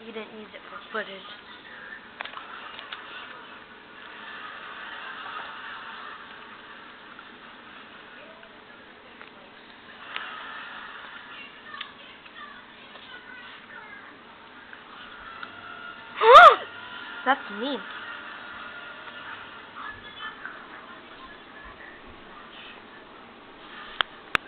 You didn't use it for footage. That's mean.